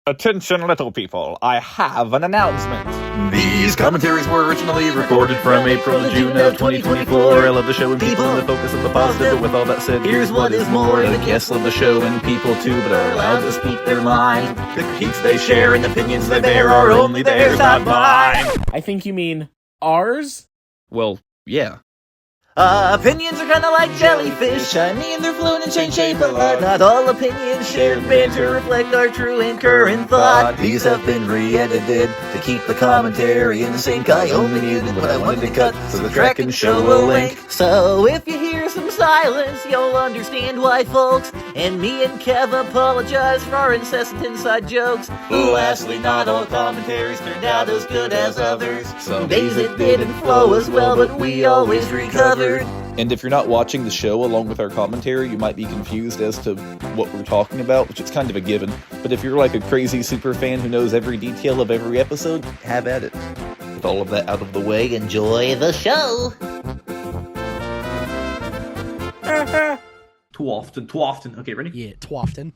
Attention, little people, I have an announcement. These commentaries were originally recorded from April to June of 2024. I love the show and people and the focus of the positive, but with all that said, here's what is more. The guests love the show and people too, but are allowed to speak their mind. The critiques they share and opinions they bear are only theirs, not mine. I think you mean ours? Well, yeah. Opinions are kinda like jellyfish, shiny and they're floating and change shape a lot. Not all opinions shared banter reflect our true and current thought. These have been re-edited to keep the commentary in sync. I only muted what I wanted to cut so the track can show a link. So if you hear some silence, you'll understand why, folks. And me and Kev apologize for our incessant inside jokes. Lastly, not all commentaries turned out as good as others. Some days it didn't flow as well, but we always recovered. And if you're not watching the show along with our commentary, you might be confused as to what we're talking about, which is kind of a given. But if you're like a crazy super fan who knows every detail of every episode, have at it. With all of that out of the way, Enjoy the show! Too often. Okay, ready? Yeah, twoften.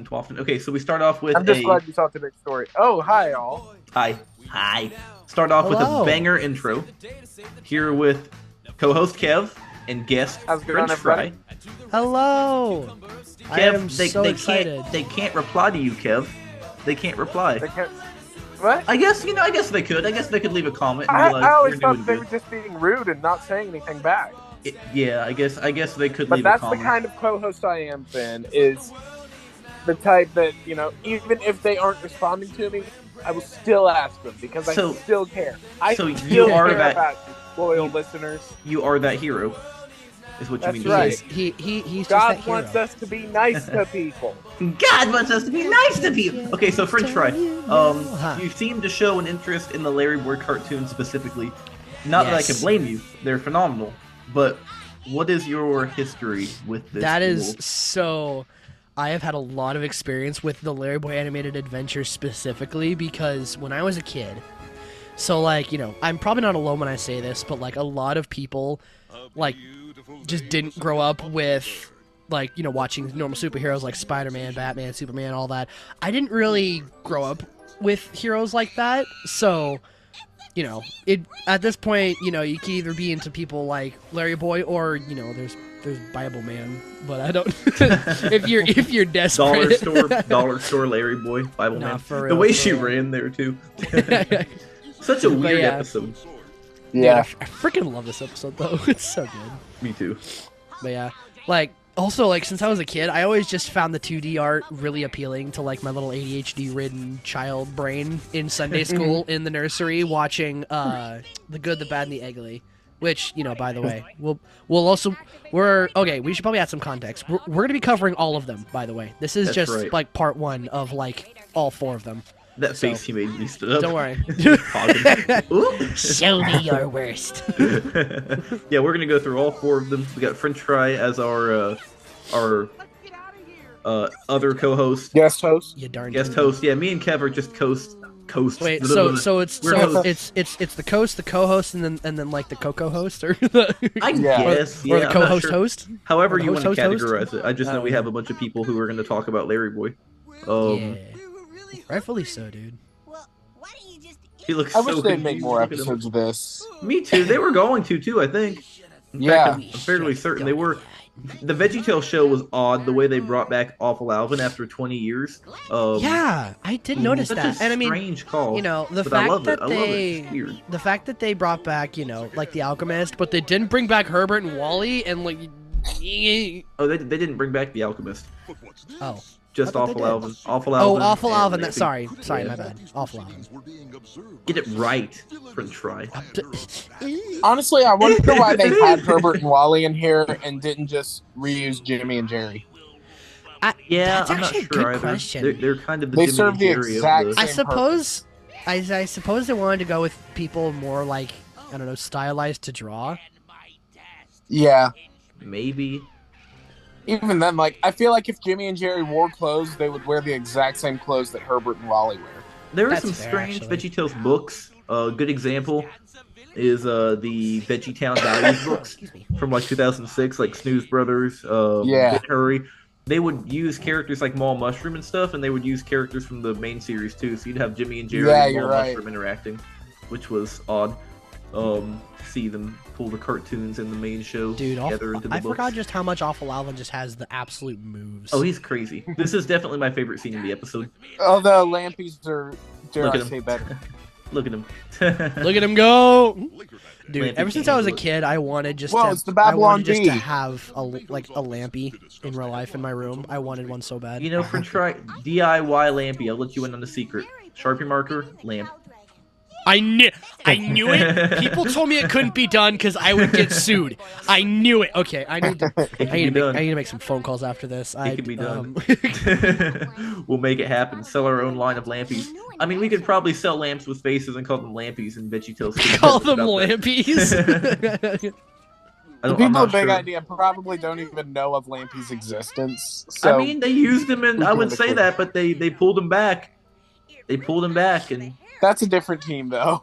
Too often. Okay, so we start off with I'm just glad you thought the big story. Oh, hi, all. Hi. Start off with Hello. a banger intro. Here with co-host Kev and guest How's it going, Frenchfry. Hello! I am so excited. They can't reply to you, Kev. They can't reply. They can't... What? I guess they could. I guess they could leave a comment and I be like, always "You're thought doing they good." were just being rude and not saying anything back. Yeah, I guess they could But leave a that's the comment. kind of co-host I am, Finn, is the type that, even if they aren't responding to me, I will still ask them because I still care. I so still you are care that- about loyal listeners. You are that hero, is what you That's mean to right. say. He's God just that wants hero. us to be nice to people. God wants us to be nice to people. Okay, so Frenchfry, Huh. you seem to show an interest in the LarryBoy cartoons specifically. Not that I Yes. can blame you; they're phenomenal. But what is your history with this? That is tool? so... I have had a lot of experience with the LarryBoy animated adventures specifically because when I was a kid, so like, I'm probably not alone when I say this, but like a lot of people like just didn't grow up with like, watching normal superheroes like Spider-Man, Batman, Superman, all that. I didn't really grow up with heroes like that. So, it at this point, you can either be into people like LarryBoy or, there's Bible Man, but I don't. if you're desperate, dollar store LarryBoy, Bible Nah, Man. for The real, way for she real. ran there too. Such a weird yeah. episode. Yeah. Dude, I freaking love this episode though. It's so good. Me too. But yeah, like also like since I was a kid, I always just found the 2D art really appealing to like my little ADHD-ridden child brain in Sunday school in the nursery watching The Good, the Bad, and the Ugly. Which, by the way, we should probably add some context. We're going to be covering all of them, by the way. This is That's just right. like part one of like all 4 of them. That face he made me stood up. Don't worry. Ooh. Show me your worst. Yeah, we're gonna go through all 4 of them. We got Frenchfry as our other co-host, Guest host. You darn guest tootin'. host. Yeah, me and Kev are just coasts. Wait, We're it's the coast, the co-host, and then like the co-host, or the I Yeah. guess, or yeah, the I'm not co-host sure. host. However Or the you want to host, host? categorize it. I just know Oh, we yeah. have a bunch of people who are going to talk about LarryBoy. Yeah, rightfully so, dude. He looks I so wish they'd make confused. more Look at him. episodes of this. Me too. They were going to too, I think. In Yeah. fact, I'm fairly certain they were. The VeggieTales show was odd the way they brought back Awful Alvin after 20 years. Yeah, I did notice such that, a and I mean, strange call. the but I fact love that it. I love it. they, It's weird. the fact that they brought back, like the Alchemist, but they didn't bring back Herbert and Wally, and like, Oh, they didn't bring back the Alchemist. oh, Just I thought they Awful did. Alvin. Awful oh, Alvin. Awful and Alvin. they- That sorry, yeah. my bad. Awful Alvin. Get it right, Frenchfry. Honestly, I wonder why they had Herbert and Wally in here and didn't just reuse Jimmy and Jerry. Yeah, That's I'm not actually a sure good either. question. They're kind of the They Jimmy serve and the Jerry exact of the... I same suppose, I suppose they wanted to go with people more like, I don't know, stylized to draw. Yeah. Maybe. Even then, like, I feel like if Jimmy and Jerry wore clothes, they would wear the exact same clothes that Herbert and Wally wear. There are That's some fair, strange actually. VeggieTales books. A good example is the VeggieTown Values books Excuse me. from like 2006, like Snooze Brothers, Yeah. Get Hurry. they would use characters like Mall Mushroom and stuff, and they would use characters from the main series too. So you'd have Jimmy and Jerry and Mall Mushroom interacting, which was odd. See them pull the cartoons in the main show together into the I books. forgot just how much Awful Alvin just has the absolute moves. Oh, he's crazy. This is definitely my favorite scene in the episode. Although Lampies are, dare I say, better. Look at him. Look at him go! Dude, Lampy ever since King I was a look. kid, I wanted just Well, to, it's the Babylon just Bee. to have a Lampy in real life in my room. I wanted one so bad. You know, Frenchfry, DIY Lampy. I'll let you in on the secret. Sharpie marker, lamp. I knew it. People told me it couldn't be done because I would get sued. I knew it. Okay, I need to make some phone calls after this. It can be done. We'll make it happen. Sell our own line of lampies. I mean, we could probably sell lamps with faces and call them lampies in VeggieTales. Call them lampies. The people at Big Idea probably don't even know of Lampy's existence. So I mean, they used them, and I would say that, but they pulled them back. They pulled them back, and that's a different team, though.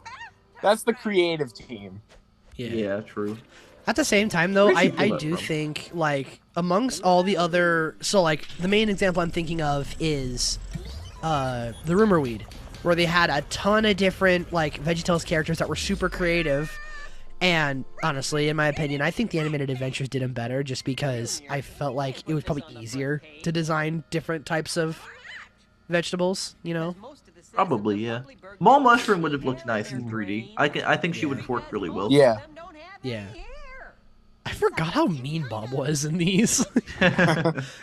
That's the creative team. Yeah, true. At the same time, though, I that do from? think, like, amongst all the other... So, like, the main example I'm thinking of is the Rumor Weed, where they had a ton of different, like, VeggieTales characters that were super creative. And, honestly, in my opinion, I think the Animated Adventures did them better just because I felt like it was probably easier to design different types of vegetables, you know? Probably, yeah. Mall Mushroom would have looked nice in 3D. I think she would have worked really well. Yeah. Yeah. I forgot how mean Bob was in these.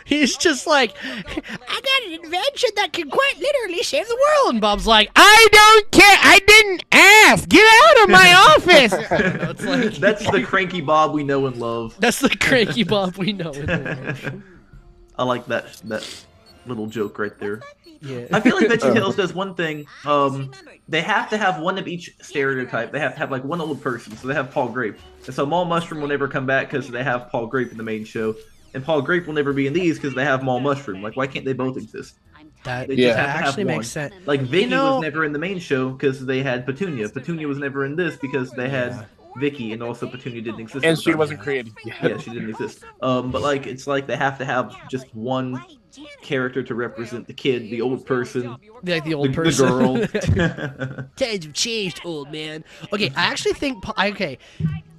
He's just like, I got an invention that can quite literally save the world. And Bob's like, I don't care. I didn't ask. Get out of my office. I don't know, it's like, That's the cranky Bob we know and love. that's the cranky Bob we know and love. I like that little joke right there. Yeah. I feel like VeggieTales does one thing. They have to have one of each stereotype. They have to have like one old person. So they have Paul Grape. And so Mall Mushroom will never come back because they have Paul Grape in the main show. And Paul Grape will never be in these because they have Mall Mushroom. Like, why can't they both exist? That They just have to actually have one. makes sense. Like, Vicky You know- was never in the main show because they had Petunia. Petunia was never in this because they had Vicky, and also Petunia didn't exist. And at the she time. wasn't created yet. Yeah, she didn't exist. But like, it's like they have to have just one character to represent the kid, the old person, Like the old the person. girl. Times have changed, old man. Okay, I actually think... Okay,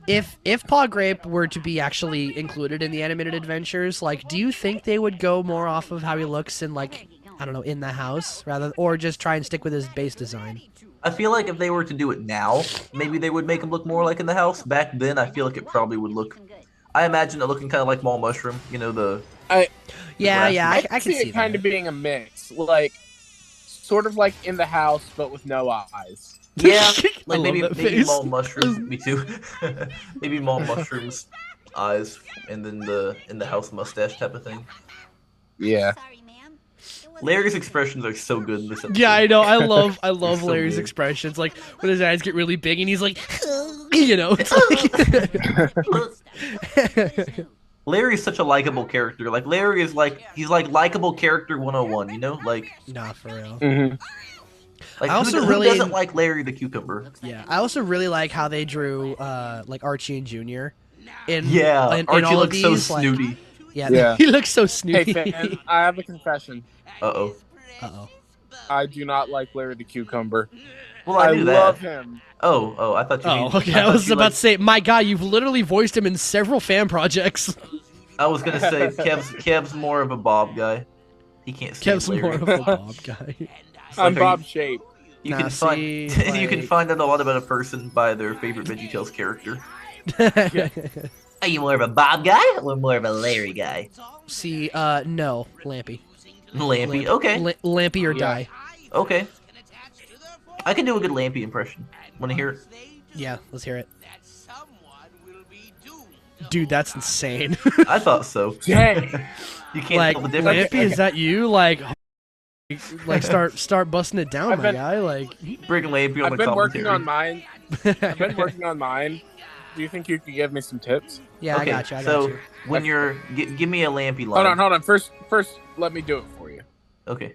if Paul Grape were to be actually included in the Animated Adventures, like, do you think they would go more off of how he looks in, like, I don't know, in the house, or just try and stick with his base design? I feel like if they were to do it now, maybe they would make him look more like in the house. Back then, I feel like it probably would look. I imagine it looking kind of like Mall Mushroom. You know, the Yeah, I I can see it kind that. of being a mix, like sort of like in the house, but with no eyes. yeah, I like love maybe that maybe face. Mall Mushroom. Me too. Maybe Mall Mushroom's eyes, and then the in the house mustache type of thing. Yeah. Larry's expressions are so good in this episode. Yeah, I know. I love so Larry's good. expressions. Like when his eyes get really big and he's like, you know, it's like. Larry's such a likable character. Like Larry is he's like likable character 101. You know, like Nah, for real. like I also who really- doesn't like Larry the cucumber? Yeah, I also really like how they drew like Archie and Junior. In Yeah, in Archie all of looks so these, like- snooty. Yeah, Yeah. he looks so Hey, snooty. Finn, I have a confession. Uh-oh. Uh-oh. I do not like Larry the Cucumber. Well, I knew that. love him. Oh, I thought you. Oh, mean, okay. I thought was you about liked- to say, my God, you've literally voiced him in several fan projects. I was gonna say Kev's more of a Bob guy. He can't stand Kev's Larry. more of a Bob guy. It's I'm like, Bob Shape. You Nah, can see, find you can like- find out a lot about a person by their favorite VeggieTales character. Are you more of a Bob guy or more of a Larry guy? See, no, Lampy. Lampy. Okay. Lampy or Yeah. die. Okay. I can do a good Lampy impression. Want to hear it? Yeah, let's hear it. Dude, that's insane. I thought so. Dang. You can't Like, tell the difference. Lampy, is that you? Like start busting it down, I've my been- guy. Like, Bring Lampy on I've the been commentary. working on mine. I've been working on mine. Do you think you could give me some tips? yeah, Okay, I got you. I got so you. when you're give me a Lampy line. Hold on. First, let me do it for you. Okay.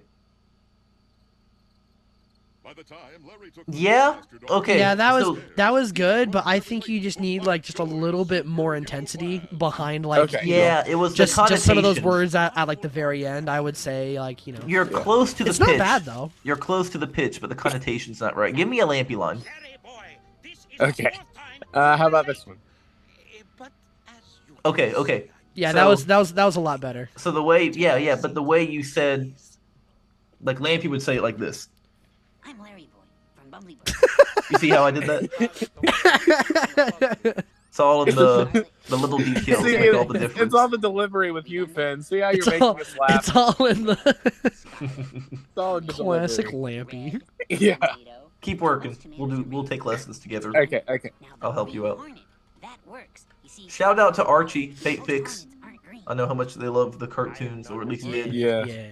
Yeah. Okay. Yeah, so, that was good, but I think you just need like just a little bit more intensity behind like Okay. you know, yeah, it was just the connotation. just some of those words at like the very end. I would say like you know You're close to the it's pitch. not bad though. You're close to the pitch, but the connotation's not right. Give me a Lampy line. Okay. How about this one? Okay. Okay. Yeah, So- that was a lot better. So the way, yeah, but the way you said, like Lampy would say it like this. I'm Larry Boy from Bumbly You see how I did that? It's all in the little details See, make all the difference. it's all the delivery with you, Finn. See how you're It's making all, us laugh. it's all in the It's all in the classic delivery. Lampy. Yeah. Keep working. We'll take lessons together. Okay. Okay. I'll help you out. That works. You see, Shout out to Archie, Fate Fix. hormones aren't green. I know how much they love the cartoons, or at least did. Yeah. Yeah.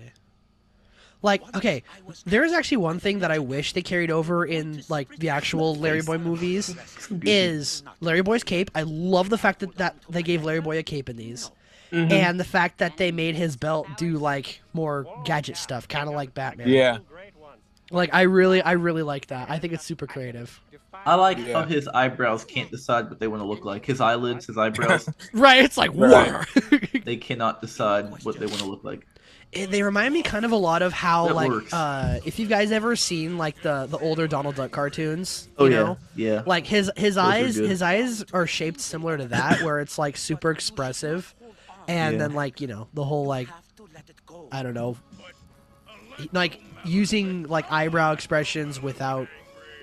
Like, okay, there is actually one thing that I wish they carried over in like the actual Larry Boy movies is Larry Boy's cape. I love the fact that they gave Larry Boy a cape in these. Mhm. And the fact that they made his belt do like more gadget stuff, kind of like Batman. Yeah. Like I really like that. I think it's super creative. I like Yeah. how his eyebrows can't decide what they want to look like. His eyelids, his eyebrows, Right, it's like Right. they cannot decide what they want to look like. They remind me kind of a lot of how That like works. if you guys ever seen like the older Donald Duck cartoons, Oh you yeah, know? yeah. Like his are eyes good. his eyes are shaped similar to that where it's like super expressive and Yeah. then like, you know, the whole like I don't know like using like eyebrow expressions without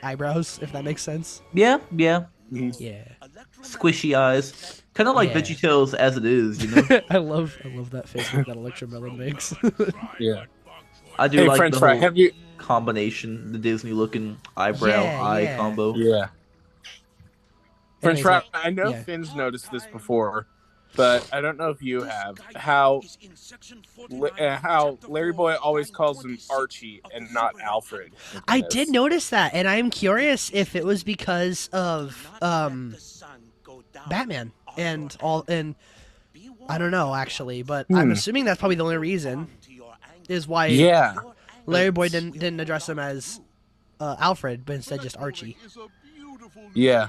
eyebrows, if that makes sense. Yeah, yeah. Yeah. Squishy eyes, kind of like Yeah. VeggieTales as it is, you know. I love that face that Electromelon makes. Yeah. I do Hey, like the Frenchfry, whole have you? combination, the Disney-looking eyebrow Yeah, eye yeah. combo. Yeah. Anyways, Frenchfry, I know yeah. Finn's noticed this before, but I don't know if you have. How Larry Boy always calls him Archie and not Alfred. I did notice that, and I'm curious if it was because of Batman and all, and I don't know actually, but I'm assuming that's probably the only reason is why Yeah. Larry Boy didn't address him as Alfred, but instead just Archie. Yeah.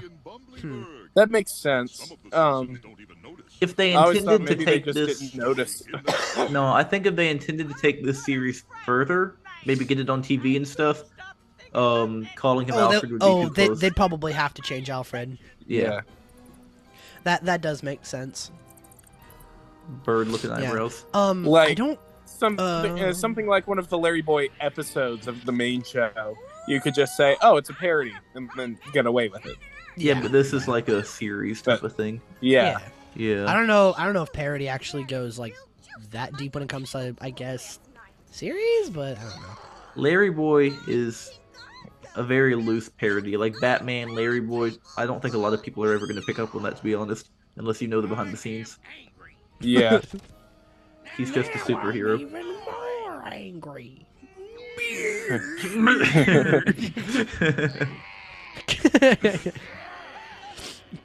Hmm. That makes sense. If they I always thought intended to maybe they take just this, didn't notice. no, I think if they intended to take this series further, maybe get it on TV and stuff, calling him Alfred would be too close. They'd probably have to change Alfred. Yeah, That does make sense. bird-looking Yeah. eyebrows. I Like- don't. Something like one of the Larry Boy episodes of the main show. You could just say, "Oh, it's a parody," and then get away with it. Yeah, but this is like a series type of thing. Yeah. Yeah. I don't know if parody actually goes like that deep when it comes to, I guess, series, but I don't know. Larry Boy is a very loose parody. Like Batman, Larry Boy, I don't think a lot of people are ever going to pick up on that, to be honest, unless you know the behind the scenes. Yeah. He's just a superhero. Even more angry.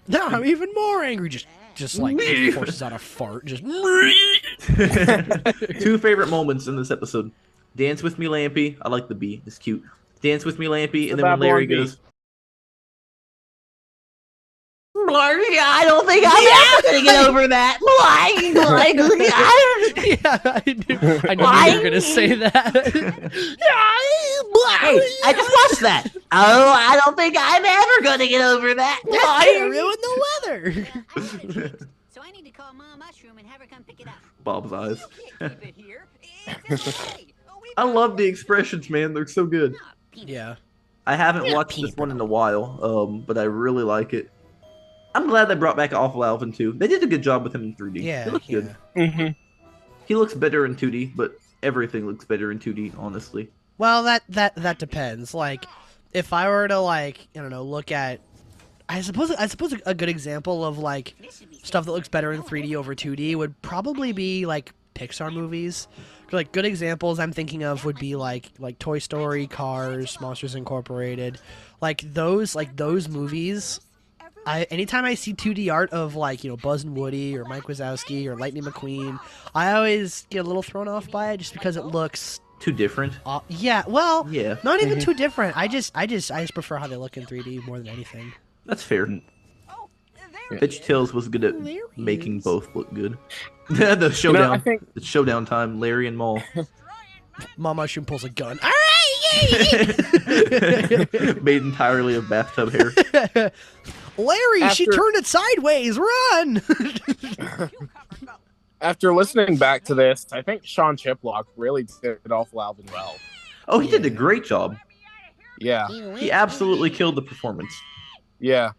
No, I'm even more angry. Just like forces out a fart. Just. Two favorite moments in this episode. Dance with me, Lampy. I like the bee. It's cute. Dance with me, Lampy. And then when Babylon Larry bee. goes, Larry, I don't think I'm ever gonna get over that. Yeah, I knew you were gonna say that. Hey, I just watched that. Oh, I don't think I'm ever gonna get over that. Ruin the weather. So I need to call Mom Mushroom and have her come pick it up. Bob's eyes. Keep it here. It's okay. I love the expressions, man. They're so good. Yeah. I haven't watched this one in a while, but I really like it. I'm glad they brought back Awful Alvin too. They did a good job with him in 3D. Yeah. He looks good. hmm He looks better in 2D, but everything looks better in 2D, honestly. Well, that depends. Like, if I were to like, I don't know, look at, I suppose a good example of like stuff that looks better in 3D over 2D would probably be like Pixar movies. Like good examples I'm thinking of would be like Toy Story, Cars, Monsters Incorporated, like those movies. Anytime I see 2D art of like, you know, Buzz and Woody or Mike Wazowski or Lightning McQueen, I always get a little thrown off by it just because it looks Too different. Yeah, well, Yeah. not even too different. I just prefer how they look in 3D more than anything. That's fair. VeggieTales was good at making both look good. The showdown. The showdown time. Larry and Maul. Mom Mushroom pulls a gun. All right, yay! Made entirely of bathtub hair. Larry, she turned it sideways. Run! After listening back to this, I think Sean Chiplock really did it awful Alvin well. Oh, he did a great job. Yeah. He absolutely killed the performance. Yeah.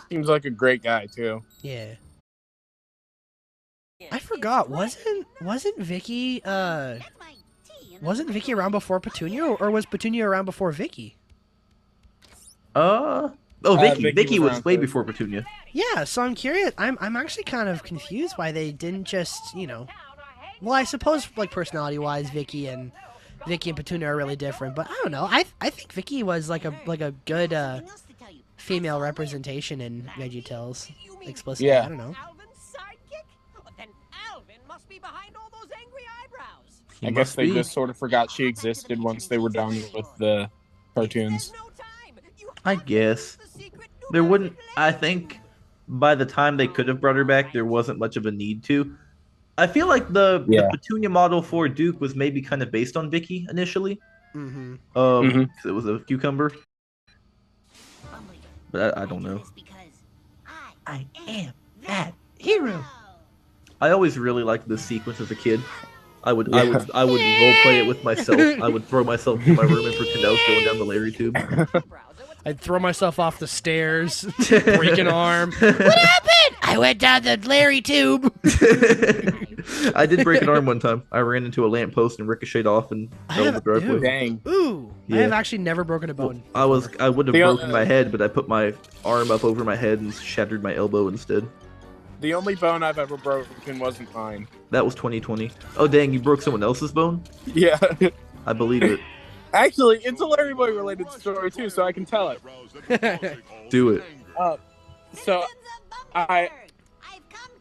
Seems like a great guy too. Yeah. I forgot. Wasn't Vicky wasn't Vicky around before Petunia, or was Petunia around before Vicky? Vicky. Vicky was way before Petunia. Yeah, so I'm curious. I'm actually kind of confused why they didn't just, well, I suppose like personality-wise, Vicky and Petunia are really different, but I don't know. I think Vicky was like a good female representation in VeggieTales explicitly. Yeah. I don't know. I guess they just sort of forgot she existed once they were done with the cartoons. I guess. There wouldn't... I think by the time they could have brought her back, there wasn't much of a need to. I feel like the Petunia model for Duke was maybe kind of based on Vicky initially. Mm-hmm. 'Cause it was a cucumber. But I don't know. I am that hero. I always really liked this sequence as a kid. I would role play it with myself. I would throw myself into my room and pretend I was going down the Larry tube. I'd throw myself off the stairs, break an arm. What happened? I went down the Larry tube. I did break an arm one time. I ran into a lamppost and ricocheted off and fell in the driveway. Dang. Ooh, yeah. I have actually never broken a bone. I would have broken my head, but I put my arm up over my head and shattered my elbow instead. The only bone I've ever broken wasn't mine. That was 2020. Oh dang, you broke someone else's bone? Yeah. I believe it. Actually, it's a LarryBoy related story too, so I can tell it. Do it. So, I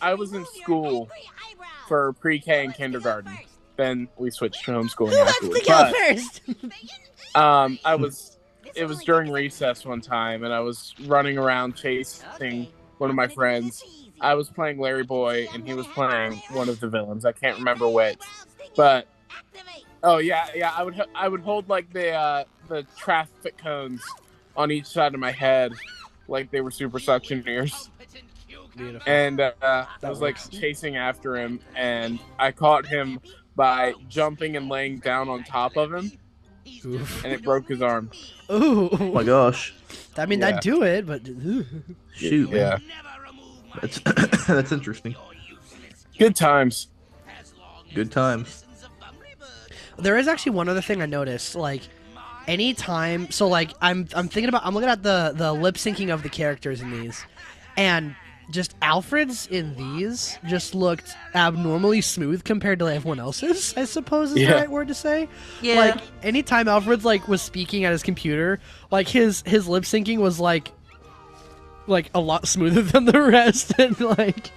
was in school for pre-K and kindergarten. Then we switched to homeschooling afterwards. It was during recess one time, and I was running around chasing one of my friends. I was playing LarryBoy, and he was playing one of the villains. I can't remember which, but I would hold like the traffic cones on each side of my head, like they were super suction ears. Beautiful. And I was like chasing after him, and I caught him by jumping and laying down on top of him. Oof. And it broke his arm. Ooh. Oh my gosh. I mean, I'd do it, but shoot. Yeah. That's interesting. Good times. Good times. There is actually one other thing I noticed. Like, anytime, so like I'm looking at the lip syncing of the characters in these, and just Alfred's in these just looked abnormally smooth compared to everyone else's, I suppose is the right word to say. Yeah. Like, anytime Alfred's like was speaking at his computer, like his lip syncing was like a lot smoother than the rest, and like.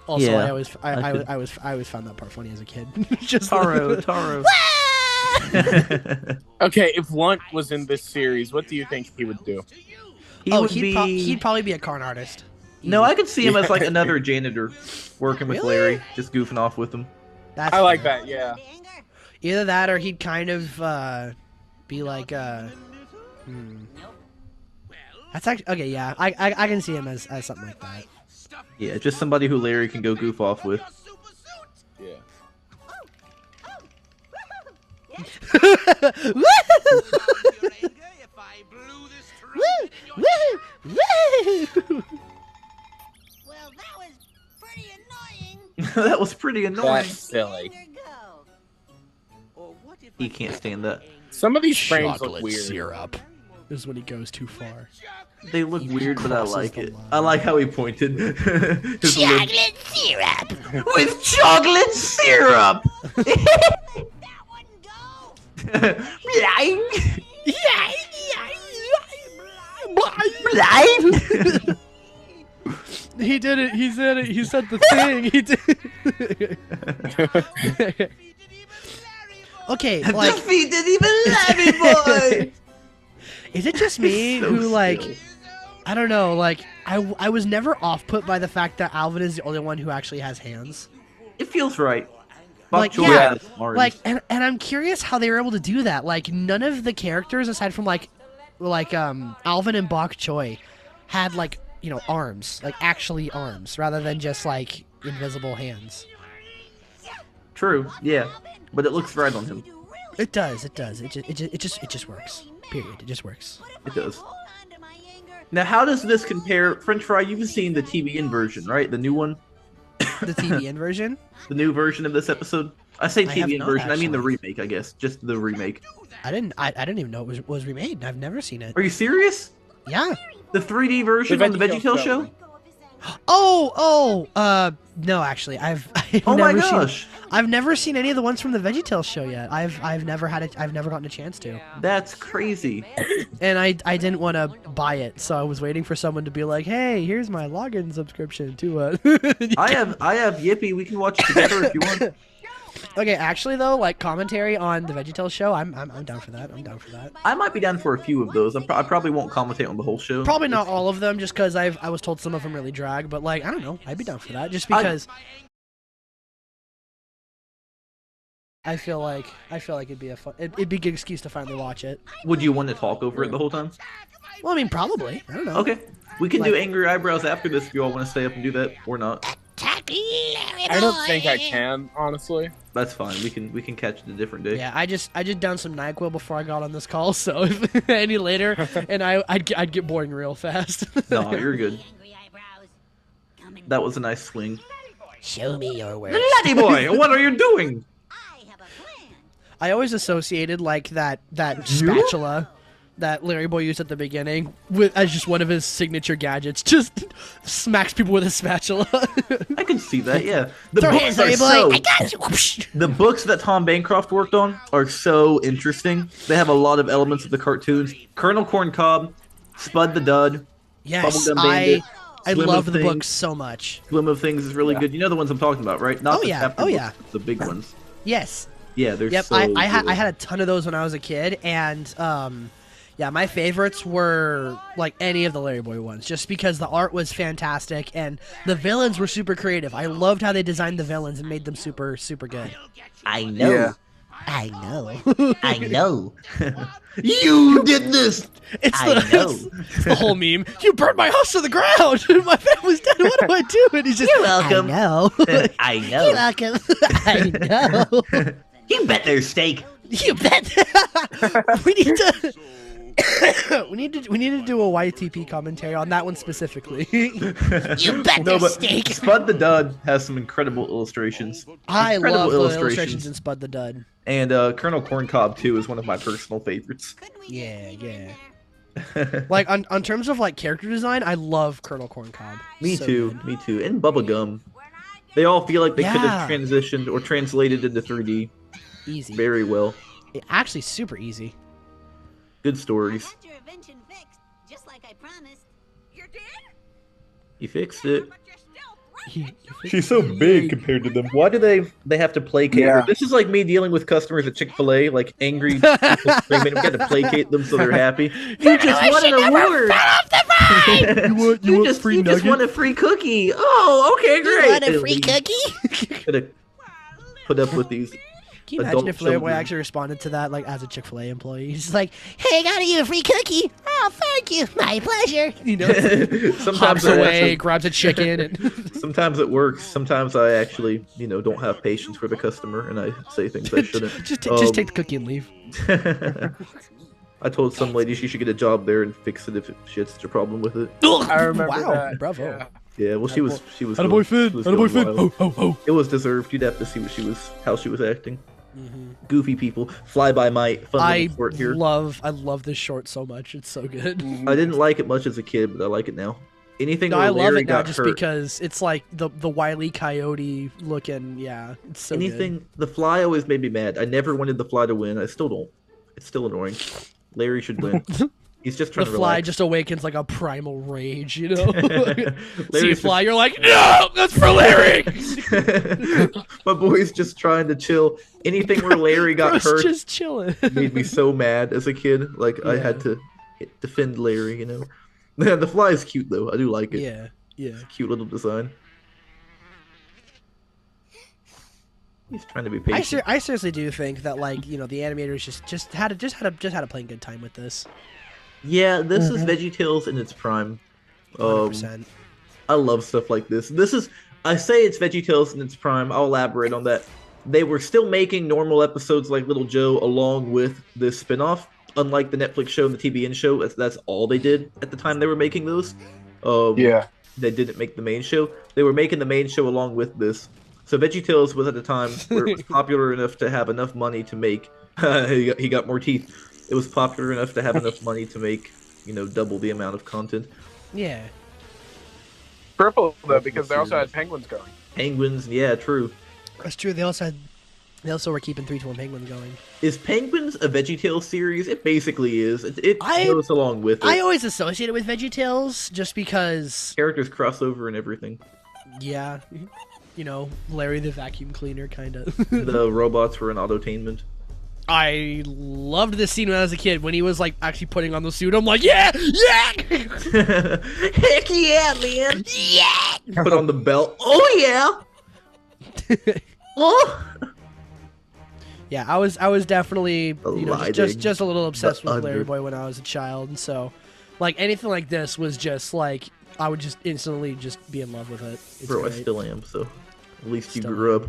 Also, I always found that part funny as a kid. Just Taro. Okay, if Lunt was in this series, what do you think he would do? He'd probably be a con artist. No, I could see him as like another janitor working with Larry, just goofing off with him. I like that, yeah. Either that, or he'd kind of be like That's actually okay. Yeah, I can see him as something like that. Yeah, just somebody who Larry can go goof off with. Yeah. That was pretty annoying. That's silly. He can't stand that. Some of these frames look weird. Syrup. This is when he goes too far. They look weird, but I like it. I like how he pointed. Chocolate syrup! With chocolate syrup! That wouldn't go! He did it. He said it. He said the thing. He did. Okay, like, Defeated even LarryBoy. is it just me So who like, silly. I don't know, like I was never off put by the fact that Alvin is the only one who actually has hands. It feels right. Like, Bok Choy yeah, has arms. like, and I'm curious how they were able to do that. Like, none of the characters aside from like Alvin and Bok Choy had like, you know, arms, like actually arms, rather than just like invisible hands. True, yeah, but it looks right on him. It does. It just works. Period. It just works. It does. Now, how does this compare? Frenchfry, you've seen the TVN version, right? The new one, The TVN version? the new version of this episode. I say I have TVN not, version. I mean the actually. remake. I guess just the remake. I didn't even know it was remade. I've never seen it. Are you serious? Yeah. The 3D version on the VeggieTales show? No, actually, I've Oh my never gosh, I've never seen any of the ones from the VeggieTales show yet. I've never gotten a chance to. that's crazy. And I didn't want to buy it, so I was waiting for someone to be like, "Hey, here's my login subscription to I have Yippee. We can watch it together if you want. Okay, actually though, like commentary on the VeggieTales show, I'm down for that. I'm down for that. I might be down for a few of those. I probably won't commentate on the whole show. Probably not all of them, just because I was told some of them really drag. But like, I don't know, I'd be down for that, just because. I feel like it'd be it'd be a good excuse to finally watch it. Would you want to talk over it the whole time? Well, I mean, probably. I don't know. Okay, we can do Like- angry eyebrows after this if you all want to stay up and do that or not. I don't think I can, honestly. That's fine. We can catch it a different day. Yeah, I just downed some NyQuil before I got on this call, so if any later, and I'd get boring real fast. No, you're good. That was a nice swing. Show me your work. LarryBoy, what are you doing? I always associated like that spatula that LarryBoy used at the beginning as just one of his signature gadgets. Just smacks people with a spatula. I can see that. Yeah, the Throw books hands, are LarryBoy. I so. got you. Whoosh. The books that Tom Bancroft worked on are so interesting. They have a lot of elements of the cartoons. Colonel Corncob, Spud the Dud, Yes, Bubblegum Bandit, I Swim love of the Things. books so much. Swim of Things is really good. You know the ones I'm talking about, right? Not Oh, the yeah. chapter Oh, books, yeah. the big ones. Yes. Yeah, they're Yep. so I good. had a ton of those when I was a kid, and yeah, my favorites were like any of the LarryBoy ones, just because the art was fantastic and the villains were super creative. I loved how they designed the villains and made them super good. I know. Yeah. I know. I know. You did this. It's I know. it's the whole meme. You burned my house to the ground. My family's dead. What do I do? And he's just, You're welcome. I know. I know. You're welcome. I know. You bet there's steak. You bet. we need to. we need to do a YTP commentary on that one specifically. You bet No, there's but steak. Spud the Dud has some incredible illustrations. I Incredible love the illustrations in Spud the Dud. And Colonel Corncob too is one of my personal favorites. Yeah. Like on terms of like character design, I love Colonel Corncob. Me So too. good. Me too. And Bubblegum. They all feel like they could have Yeah. transitioned or translated into 3D Easy. very well. Actually, super easy. Good stories. Got your invention fixed, just like I promised. You did? You fixed it. But you're still She's so big compared to them. Why do they have to placate her? Yeah. This is like me dealing with customers at Chick-fil-A, like angry people screaming. We got to placate them so they're happy. You just won an award. You want free you just nugget? won a free cookie. Oh, okay, great. Want a free cookie? Gotta put up with these. Can you imagine adult if LarryBoy children. actually responded to that like as a Chick-fil-A employee? He's just like, "Hey, got you a free cookie? Oh, thank you, my pleasure." You know, Sometimes hops I away, actually- grabs a chicken, and sometimes it works. Sometimes I actually, don't have patience for the customer, and I say things I shouldn't. just Um, take the cookie and leave. I told some lady she should get a job there and fix it if she had such a problem with it. I remember Wow, that. bravo. Yeah. Yeah, well, she was. Attaboy going- Finn. she was Attaboy going Finn. wild. Ho, ho, ho. It was deserved. You'd have to see how she was acting. Goofy people, fly by night, fun I little sport here. love this short so much. It's so good. I didn't like it much as a kid, but I like it now. Anything No, where I love Larry it now got just hurt. because it's like the Wile E. Coyote looking. Yeah, it's so Anything, the Fly always made me mad. I never wanted the Fly to win. I still don't. It's still annoying. Larry should win. He's just The trying to Fly relax. just awakens like a primal rage, you know? See a Larry's Fly, you're like, no, that's for Larry! My boy's just trying to chill. Anything where Larry got Bro's hurt just chilling. made me so mad as a kid. Like, I had to defend Larry, you know? The Fly is cute, though. I do like it. Yeah, yeah. Cute little design. He's trying to be patient. I seriously do think that, like, you know, the animators just had a plain good time with this. Yeah, this is VeggieTales in its prime. 100%. I love stuff like this. I say it's VeggieTales in its prime. I'll elaborate on that. They were still making normal episodes like Little Joe along with this spinoff. Unlike the Netflix show and the TBN show, that's all they did at the time they were making those. Yeah. They didn't make the main show. They were making the main show along with this. So VeggieTales was at the time where it was popular enough to have enough money to make. He got more teeth. It was popular enough to have enough money to make, you know, double the amount of content. Yeah. Purple though, because they also had penguins going. Penguins, yeah, true. That's true. They also were keeping 3-to-1 Penguins going. Is Penguins a VeggieTales series? It basically is. It goes along with it. I always associate it with VeggieTales just because, Characters cross over and everything. yeah, you know, Larry the vacuum cleaner, kind of. The robots were in autotainment. I loved this scene when I was a kid when he was like actually putting on the suit. I'm like, yeah. Heck yeah, man! Yeah! Put on the belt. Oh yeah! Oh! Yeah, I was definitely, you know, Lighting. just a little obsessed The with under- LarryBoy when I was a child, and so, like, anything like this was just like I would just instantly just be in love with it. It's Bro, I great. still am, so at least you Still grew up.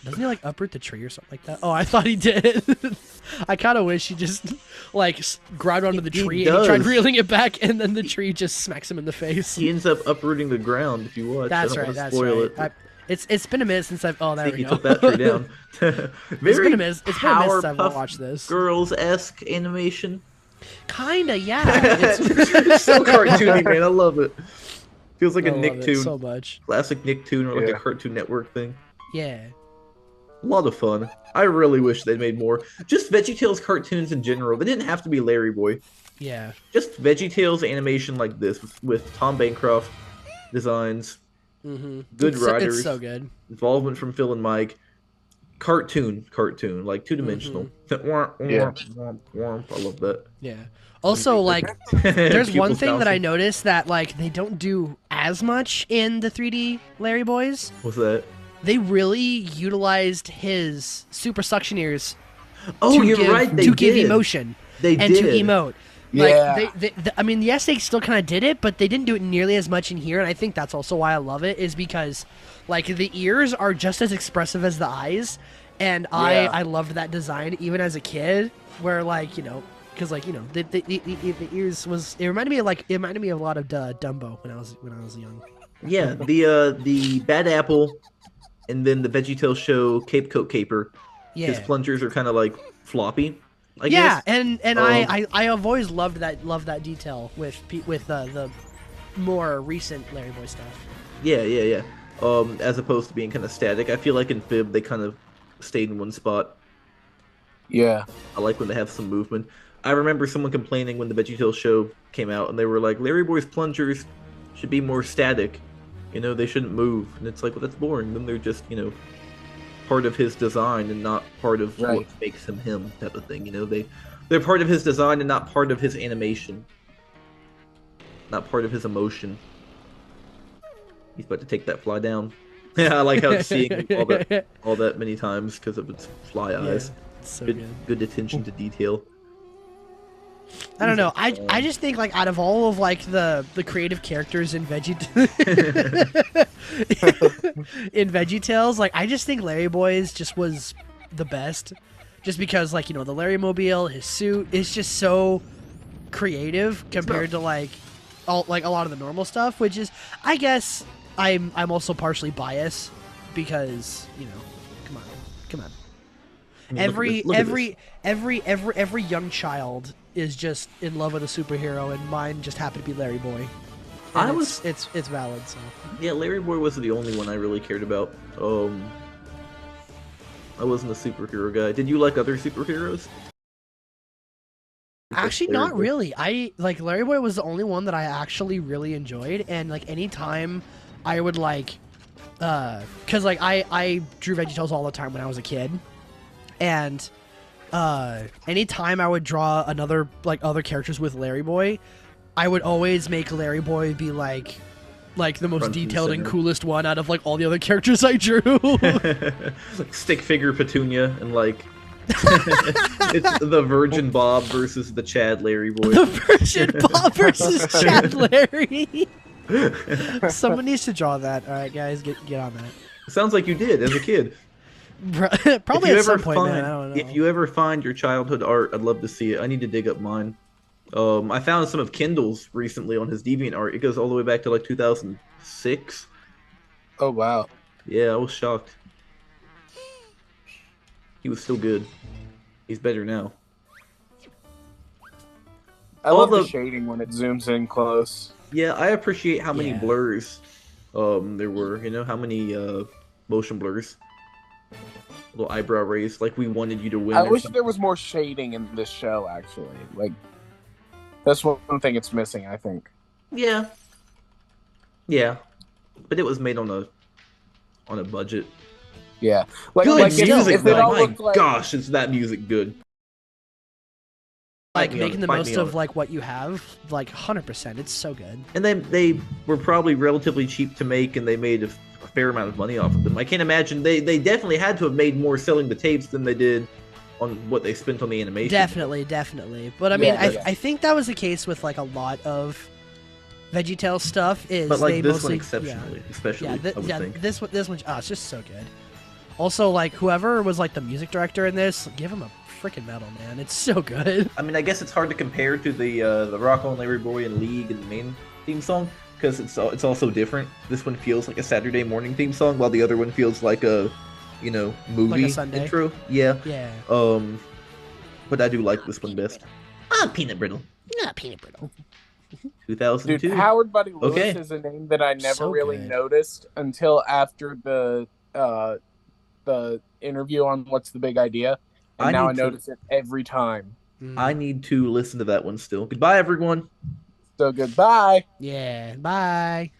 Doesn't he like uproot the tree or something like that? Oh, I thought he did. I kind of wish he just like grabbed onto the He tree and he tried does. reeling it back, and then the tree just smacks him in the face. He ends up uprooting the ground if you watch. That's I don't right. want to That's spoil right. it. It's been a minute since I've. Oh, there we He go. took that tree down. It's Very been a minute. It's been a minute since I've Powerpuff watched this. Girls-esque animation. Kinda, yeah. It's, It's so cartoony, man. I love it. Feels like I a love it Nicktoon. so much. Classic Nicktoon or like Yeah. a Cartoon Network thing. Yeah. A lot of fun. I really wish they'd made more. Just VeggieTales cartoons in general. They didn't have to be LarryBoy. Yeah. Just VeggieTales animation like this with Tom Bancroft designs, Mm-hmm. good It's writers, so good. involvement from Phil and Mike. Cartoon, like two-dimensional. Yeah. I love that. Yeah. Also, like, there's one Pupils thing that I bouncing. noticed that like they don't do as much in the 3D Larry Boys. What's that? They really utilized his super suction ears Oh, to you're give, right. They to give did. emotion They and did. to emote. Yeah. Like I mean, yes, they still kind of did it, but they didn't do it nearly as much in here, and I think that's also why I love it. Is because like the ears are just as expressive as the eyes, and Yeah. I loved that design even as a kid. Where like, you know, because like, you know, the ears was it reminded me of a lot of Dumbo when I was young. Yeah, the Bad Apple, and then the VeggieTales show Cape Coat Caper. Yeah. His plungers are kind of like floppy. I Yeah, guess. and Um, I have always loved that detail with the more recent Larry Boy stuff. Yeah. As opposed to being kind of static. I feel like in Fib they kind of stayed in one spot. Yeah. I like when they have some movement. I remember someone complaining when the VeggieTales show came out, and they were like, Larry Boy's plungers should be more static. You know, they shouldn't move. And it's like, well, that's boring. Then they're just, you know, part of his design and not part of what Right. makes him type of thing. You know, they're part of his design and not part of his animation. Not part of his emotion. He's about to take that fly down. Yeah, I like how it's seeing all that many times because of its fly eyes. It's so Good attention to detail. I don't know. I just think like out of all of like the creative characters in in VeggieTales, like I just think Larry Boy's just was the best, just because like, you know, the Larry Mobile, his suit is just so creative compared to like a lot of the normal stuff, which is, I guess I'm also partially biased because, you know, come on. I mean, look at this. Every young child is just in love with a superhero, and mine just happened to be Larry Boy. And it's valid. So Yeah, Larry Boy wasn't the only one I really cared about. I wasn't a superhero guy. Did you like other superheroes? Actually, Larry not Boy. really. Larry Boy was the only one that I actually really enjoyed, and like anytime I would cause like I drew VeggieTales all the time when I was a kid, and anytime I would draw other characters with Larry Boy, I would always make Larry Boy be like the most Front and detailed and center. coolest one out of like all the other characters I drew. Like stick figure Petunia and like it's the Virgin Bob versus the Chad Larry Boy. The Virgin Bob versus Chad Larry. Someone needs to draw that. All right, guys, get on that. Sounds like you did as a kid. Probably at some point, man. I don't know. If you ever find your childhood art, I'd love to see it. I need to dig up mine. I found some of Kendall's recently on his DeviantArt. It goes all the way back to like 2006. Oh wow. Yeah, I was shocked. He was still good. He's better now. I love the shading when it zooms in close. Yeah, I appreciate how many Yeah. blurs there were. You know, how many motion blurs. Little eyebrow raise, like we wanted you to win. I or wish something. there was more shading in this show, actually. Like, that's one thing it's missing, I think. Yeah. Yeah. But it was made on a budget. Yeah. Like, Good if music, it though. all My looked like... gosh, is that music good? Like Fight me on making it, the fight most me on of it. like what you have, like 100%. It's so good. And they were probably relatively cheap to make, and they made a fair amount of money off of them. I can't imagine they definitely had to have made more selling the tapes than they did on what they spent on the animation. Definitely. But I mean, Yeah. I think that was the case with like a lot of VeggieTales stuff. Is But like they this mostly, one exceptionally, especially, I would think. this one, it's just so good. Also, like whoever was like the music director in this, give him a freaking medal, man. It's so good. I mean, I guess it's hard to compare to the Rock On Larry Boy and League and the main theme song because it's also different. This one feels like a Saturday morning theme song, while the other one feels like a movie Sunday. intro. Yeah. Yeah. But I do like this one best. Peanut brittle. Not peanut brittle. 2002. Dude, Howard Buddy Lewis Okay. is a name that I never So really good. noticed until after the interview on What's the Big Idea. And I now I need to- notice it every time. I need to listen to that one still. Goodbye, everyone. So goodbye. Yeah. Bye.